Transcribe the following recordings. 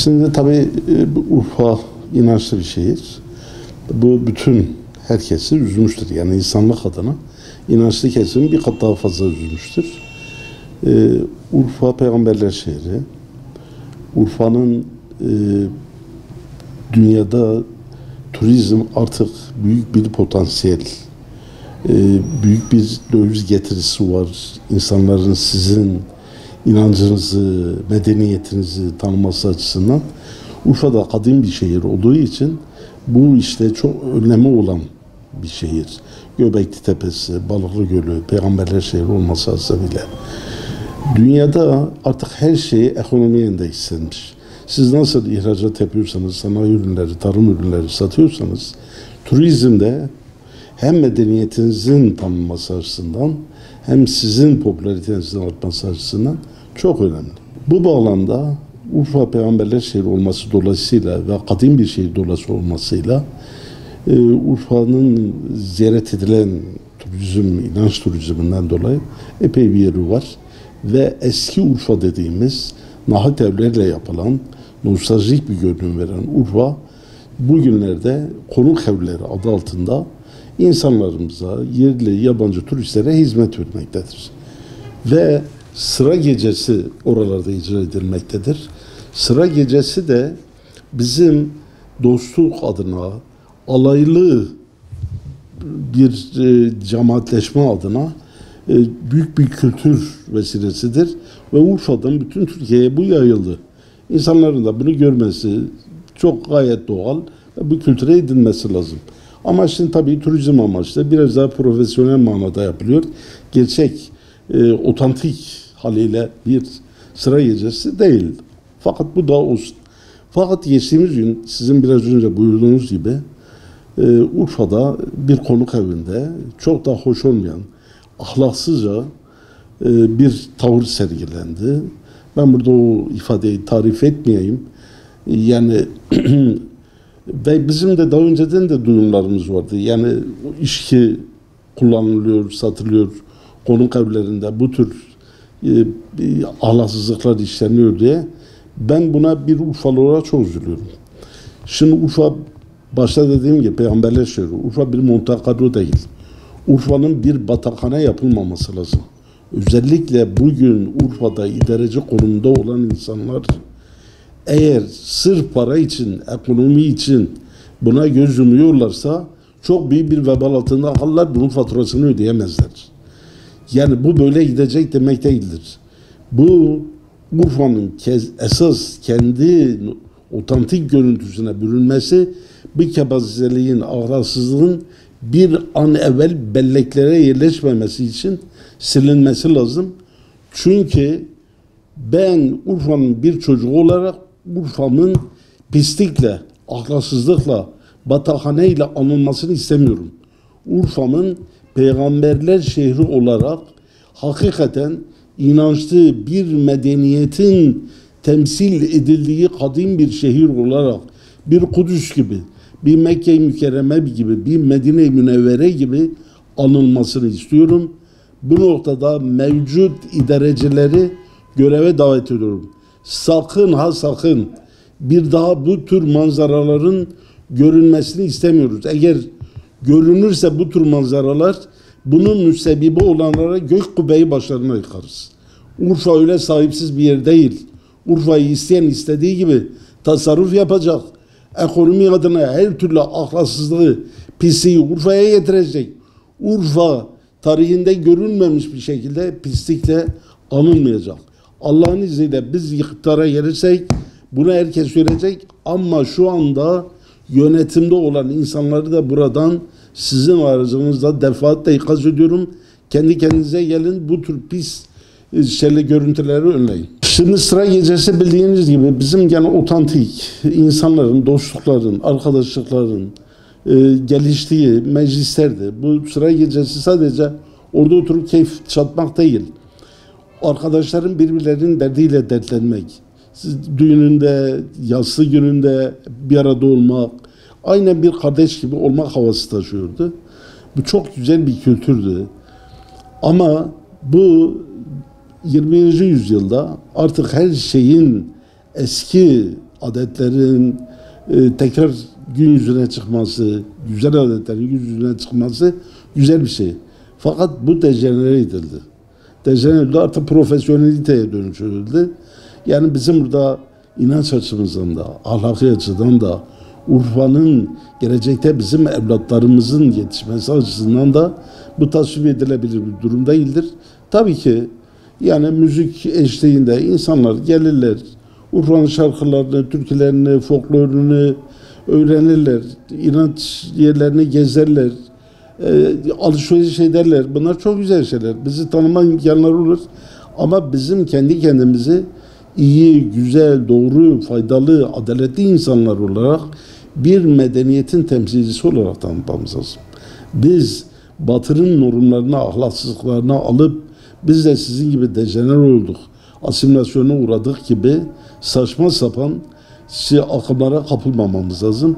Şimdi tabii Urfa inançlı bir şehir. Bu bütün herkesi üzmüştür. Yani insanlık adına inançlı kesimin bir kat daha fazla üzmüştür. Urfa peygamberler şehri. Urfa'nın dünyada turizm artık büyük bir potansiyel, büyük bir döviz getirisi var. İnsanların sizin inancınızı, medeniyetinizi tanıması açısından. Urfa'da kadim bir şehir olduğu için bu işte çok önemi olan bir şehir. Göbekli Tepesi, Balıklı Gölü, peygamberler şehri olması hasebiyle. Dünyada artık her şeyi ekonomiye endekslenmiş. Siz nasıl ihracat yapıyorsanız, sanayi ürünleri, tarım ürünleri satıyorsanız, turizmde hem medeniyetinizin tanınması açısından hem sizin popülaritenizin artması açısından çok önemli. Bu bağlamda Urfa peygamberler şehri olması dolayısıyla ve kadim bir şehir dolayısıyla olmasıyla Urfa'nın ziyaret edilen turizm, inanç turizminden dolayı epey bir yeri var. Ve eski Urfa dediğimiz nahit evlerle yapılan, nostaljik bir görünüm veren Urfa, bugünlerde konuk evleri adı altında insanlarımıza, yerli, yabancı turistlere hizmet vermektedir. Ve sıra gecesi oralarda icra edilmektedir. Sıra gecesi de bizim dostluk adına, alaylı bir cemaatleşme adına büyük bir kültür vesilesidir. Ve Urfa'dan bütün Türkiye'ye bu yayıldı. İnsanların da bunu görmesi çok gayet doğal ve bu kültüre edinmesi lazım. Ama şimdi tabii turizm amaçlı biraz daha profesyonel manada yapılıyor. Gerçek, otantik haliyle bir sıra gecesi değil. Fakat bu da olsun. Fakat geçtiğimiz gün sizin biraz önce buyurduğunuz gibi Urfa'da bir konuk evinde çok da hoş olmayan, ahlaksızca bir tavır sergilendi. Ben burada o ifadeyi tarif etmeyeyim. Yani ve bizim de daha önceden de duyumlarımız vardı. Yani içki kullanılıyor, satılıyor konuk evlerinde, bu tür ahlaksızlıklar işleniyor diye. Ben buna bir Urfalı olarak çok üzülüyorum. Şimdi Urfa, başta dediğim gibi peygamberler şehri, Urfa bir Monte Carlo değil. Urfa'nın bir batakhane yapılmaması lazım. Özellikle bugün Urfa'da idareci konumda olan insanlar eğer sırf para için, ekonomi için buna göz yumuyorlarsa çok büyük bir vebal altında kalırlar, bunun faturasını ödeyemezler. Yani bu böyle gidecek demek değildir. Bu Urfa'nın esas kendi otantik görüntüsüne bürünmesi, bir kapasiteliğin, ahlaksızlığın bir an evvel belleklere yerleşmemesi için silinmesi lazım. Çünkü ben Urfa'nın bir çocuğu olarak Urfa'nın pislikle, ahlaksızlıkla, batakhaneyle anılmasını istemiyorum. Urfa'nın peygamberler şehri olarak hakikaten inançlı bir medeniyetin temsil edildiği kadim bir şehir olarak bir Kudüs gibi, bir Mekke-i Mükerreme gibi, bir Medine-i Münevvere gibi anılmasını istiyorum. Bu noktada mevcut idarecileri göreve davet ediyorum. Sakın ha sakın bir daha bu tür manzaraların görünmesini istemiyoruz. Eğer görünürse bu tür manzaralar, bunun müsebbibi olanlara gök kubbeyi başlarına yıkarız. Urfa öyle sahipsiz bir yer değil. Urfa'yı isteyen istediği gibi tasarruf yapacak. Ekonomi adına her türlü ahlaksızlığı, pisliği Urfa'ya getirecek. Urfa tarihinde görülmemiş bir şekilde pislikle anılmayacak. Allah'ın izniyle biz iktidara gelirsek bunu herkes görecek, ama şu anda yönetimde olan insanları da buradan sizin aracınızla defaatle ikaz ediyorum. Kendi kendinize gelin, bu tür pis görüntüleri önleyin. Şimdi sıra gecesi bildiğiniz gibi bizim gene otantik insanların, dostlukların, arkadaşlıkların geliştiği meclislerdi. Bu sıra gecesi sadece orada oturup keyif çatmak değil. Arkadaşların birbirlerinin derdiyle dertlenmek, düğününde, yaslı gününde bir arada olmak, aynen bir kardeş gibi olmak havası taşıyordu. Bu çok güzel bir kültürdü. Ama bu 20. yüzyılda artık her şeyin eski adetlerin tekrar gün yüzüne çıkması, güzel adetlerin gün yüzüne çıkması güzel bir şey. Fakat bu dejenere edildi. Dejenere edildi, artık profesyoneliteye dönüştürüldü. Yani bizim burada inanç açımızdan da, ahlaki açıdan da, Urfa'nın gelecekte bizim evlatlarımızın yetişmesi açısından da bu tasvip edilebilir bir durum değildir. Tabii ki yani müzik eşliğinde insanlar gelirler, Urfa'nın şarkılarını, türkülerini, folklorunu öğrenirler, inanç yerlerini gezerler, alışveriş ederler. Bunlar çok güzel şeyler. Bizi tanıma imkanları olur. Ama bizim kendi kendimizi iyi, güzel, doğru, faydalı, adaletli insanlar olarak bir medeniyetin temsilcisi olarak tanıtmamız lazım. Biz Batı'nın normlarına, ahlaksızlıklarına alıp biz de sizin gibi dejener olduk, asimilasyona uğradık gibi saçma sapan akımlara kapılmamamız lazım.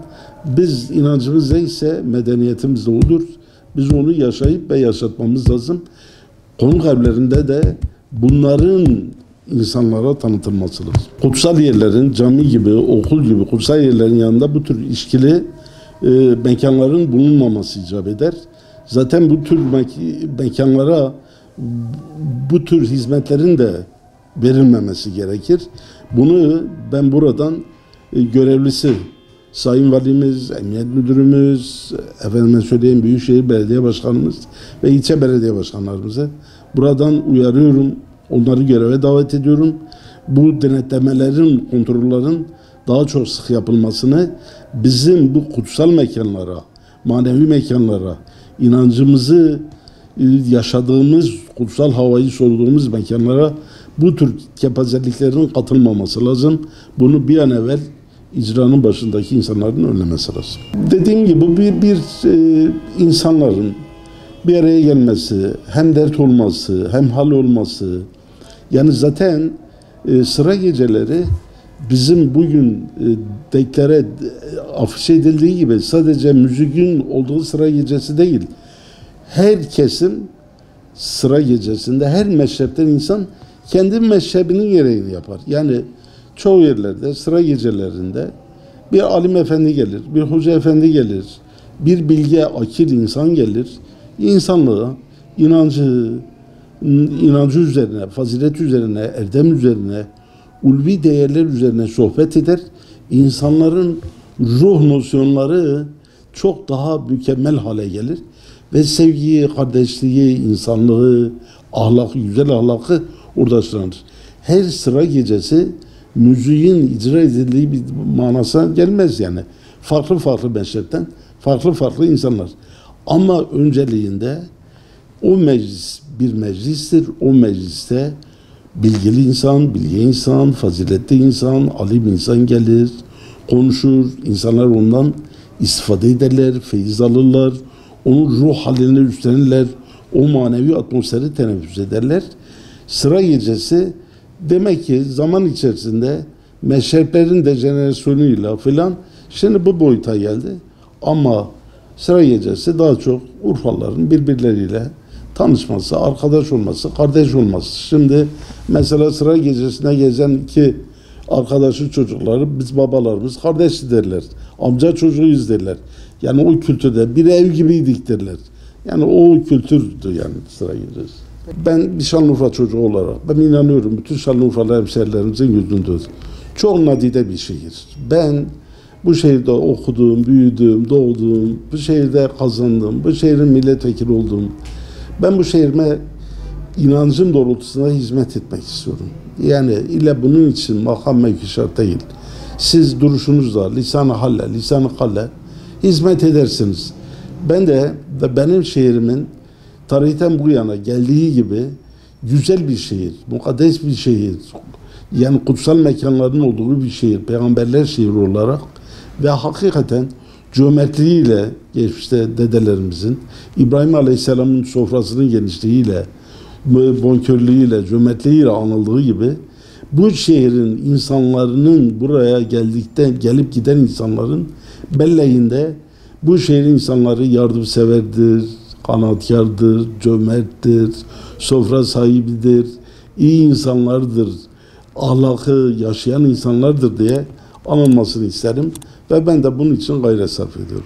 Biz inancımız neyse medeniyetimiz de odur. Biz onu yaşayıp ve yaşatmamız lazım. Konuk evlerinde de bunların insanlara tanıtılması lazım. Kutsal yerlerin, cami gibi, okul gibi kutsal yerlerin yanında bu tür işkili mekanların bulunmaması icap eder. Zaten bu tür mekanlara bu tür hizmetlerin de verilmemesi gerekir. Bunu ben buradan görevlisi Sayın Valimiz, Emniyet Müdürümüz, efendime söyleyeyim Büyükşehir Belediye Başkanımız ve ilçe belediye başkanlarımıza buradan uyarıyorum. Onları göreve davet ediyorum. Bu denetlemelerin, kontrollerin daha çok sık yapılmasını, bizim bu kutsal mekanlara, manevi mekanlara, inancımızı yaşadığımız, kutsal havayı soluduğumuz mekanlara bu tür kepazeliklerin katılmaması lazım. Bunu bir an evvel icranın başındaki insanların önlemesi lazım. Dediğim gibi bir insanların bir araya gelmesi, hem dert olması, hem hal olması, yani zaten sıra geceleri bizim bugün deklare afişe edildiği gibi sadece müziğin olduğu sıra gecesi değil. Her kesim sıra gecesinde, her meşrepten insan kendi meşrebinin gereğini yapar. Yani çoğu yerlerde sıra gecelerinde bir alim efendi gelir, bir hoca efendi gelir, bir bilge akil insan gelir. İnsanlığa, inancı üzerine, fazilet üzerine, erdem üzerine, ulvi değerler üzerine sohbet eder. İnsanların ruh nosyonları çok daha mükemmel hale gelir. Ve sevgiyi, kardeşliği, insanlığı, ahlakı, güzel ahlakı orada sınırlanır. Her sıra gecesi müziğin icra edildiği bir manasına gelmez yani. Farklı farklı meşrepten, farklı insanlar. Ama önceliğinde o meclis bir meclistir. O mecliste bilgili insan, bilge insan, faziletli insan, alim insan gelir, konuşur. İnsanlar ondan istifade ederler, feyiz alırlar. Onun ruh halini üstlenirler. O manevi atmosferi teneffüs ederler. Sıra gecesi demek ki zaman içerisinde meşreplerin dejenerasyonuyla filan şimdi bu boyuta geldi. Ama sıra gecesi daha çok Urfalıların birbirleriyle tanışması, arkadaş olması, kardeş olması. Şimdi mesela sıra gecesine gezen iki arkadaşı çocukları biz babalarımız kardeş derler. Amca çocuğuyuz derler. Yani o kültürde bir ev gibiydik derler. Yani o kültürdü yani sıra gecesi. Ben bir Şanlıurfa çocuğu olarak ben inanıyorum bütün Şanlıurfalı hemşehrilerimizin gözünde çok nadide bir şehir. Ben bu şehirde okudum, büyüdüm, doğdum, bu şehirde kazandım, bu şehrin milletvekili oldum. Ben bu şehrime inancım doğrultusunda hizmet etmek istiyorum. Yani illa bunun için makam mevki şart değil. Siz duruşunuzla, lisan-ı halle, lisan-ı kalle hizmet edersiniz. Ben de benim şehrimin tarihten bu yana geldiği gibi güzel bir şehir, mukaddes bir şehir, yani kutsal mekanların olduğu bir şehir, peygamberler şehri olarak ve hakikaten cömertliğiyle geçmişte dedelerimizin, İbrahim Aleyhisselam'ın sofrasının genişliğiyle, bonkörlüğüyle, cömertliğiyle anıldığı gibi bu şehrin insanların buraya gelip giden insanların belleğinde bu şehrin insanları yardımseverdir, kanaatkardır, cömerttir, sofra sahibidir, iyi insanlardır, ahlakı yaşayan insanlardır diye alınmasını isterim ve ben de bunun için gayret sarf ediyorum.